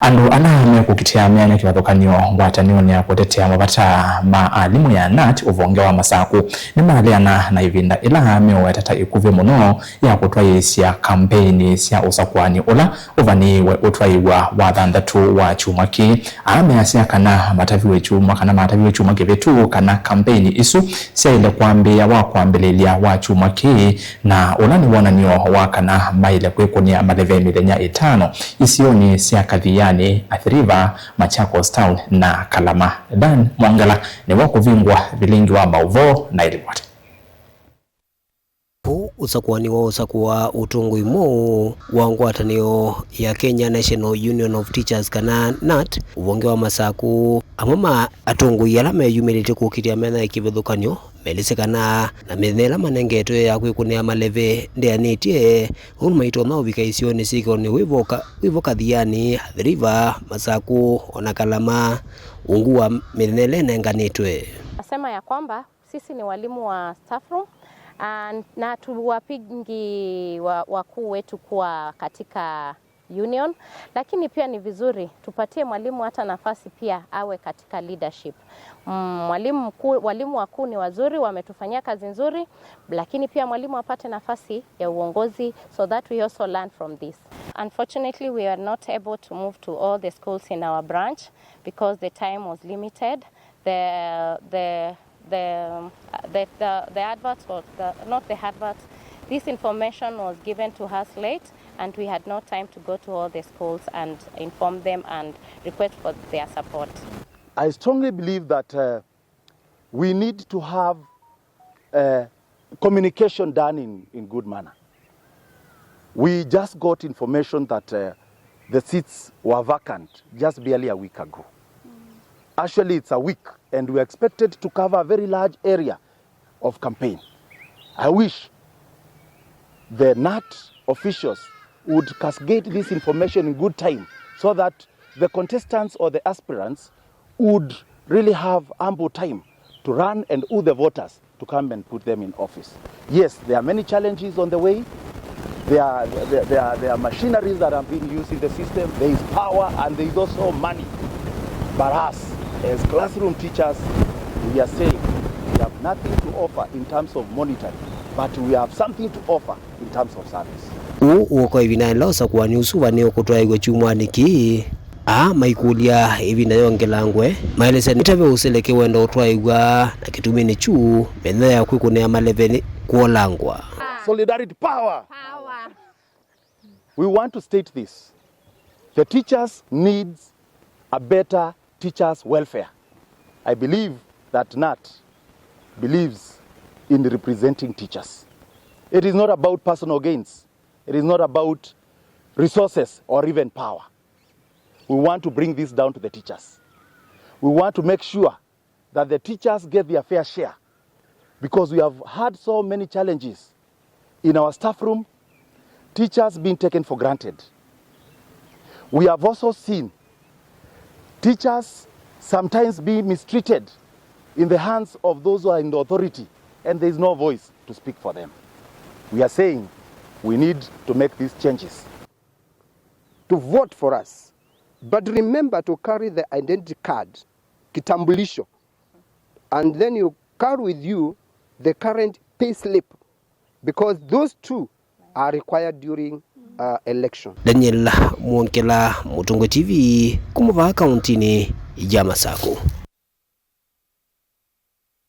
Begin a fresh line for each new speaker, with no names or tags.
Andu ana Mekukitia myanya kivathukanyo ngwatanioni ya kutetea mavata ma alimu ya Knut uvonge wa Masaku nimaleana na Ivinda ila meuweta ikuvi muno ya kutwaiisya kambeini sya usakuani ula uvaniiwe utwaiiwa wathanthatu wa kyumwa ki ameasya kana mataviwe kyumwa kana mataviwe kyumwa kivathu kana kambeini isu syaile kwambia wa kwambililia wa kyumwa ki na ula ni wonanio wa kana maile Kwikunia Maleve myanya 5 isioni sya kathia athiriva Machakos Town na Kalama. Dan Mwangala ni wakuvingwa vilingi wa mauvo na iliwata.
Usakuani wa usakua utwaiiwa wa ngwatanio ya Kenya National Union of Teachers kana Knut uvonge wa Masaku amama atungui ala meyumirite kukitia mena kivathukanyo melisekana na methela manengetwe ya Kwikunia Maleve ndeanitie urumaito na ubikaisioni sikoni wivoka thiani athiriva Masaku ona Kalama ungua methela nenganitwe.
Nasema ya kwamba sisi ni walimu wa staff room na tuwapingi wakuu wetu kuwa katika union, lakini pia ni vizuri tupatie mwalimu hata nafasi pia awe katika leadership. Walimu wakuu ni wazuri, wametufanyia kazi nzuri, lakini pia mwalimu apate nafasi ya uongozi so that we also learn from this. Unfortunately, we are not able to move to all the schools in our branch because the time was limited. This information was given to us late and we had no time to go to all the schools and inform them and request for their support.
I strongly believe that we need to have communication done in good manner. We just got information that the seats were vacant just barely a week ago. Actually, it's a week, and we are expected to cover a very large area of campaign. I wish the Knut officials would cascade this information in good time so that the contestants or the aspirants would really have ample time to run and woo the voters to come and put them in office. Yes, there are many challenges on the way. There are machineries that are being used in the system. There is power and there is also money. But us, as classroom teachers, we are saying we have nothing to offer in terms of monitoring, but we have something to offer in terms of service.
Uko Ivinda la usakuani usuvani kutwaiiwa kyumwa niki maikulia Ivinda yongelangwe maelese nitave useleke wendo utwaiiwa na kitumini chu mena ya Kwikunia Maleve kuolangwa.
Solidarity power. We want to state this. The teachers needs a better teachers' welfare. I believe that Knut believes in representing teachers. It is not about personal gains. It is not about resources or even power. We want to bring this down to the teachers. We want to make sure that the teachers get their fair share because we have had so many challenges in our staff room, teachers being taken for granted. We have also seen teachers sometimes be mistreated in the hands of those who are in the authority and there is no voice to speak for them. We are saying we need to make these changes.
To vote for us, but remember to carry the identity card, kitambulisho, and then you carry with you the current pay slip because those two are required during election.
Daniel Mwangela, Mutungo TV, kumuvaa kauntini ya Masaku.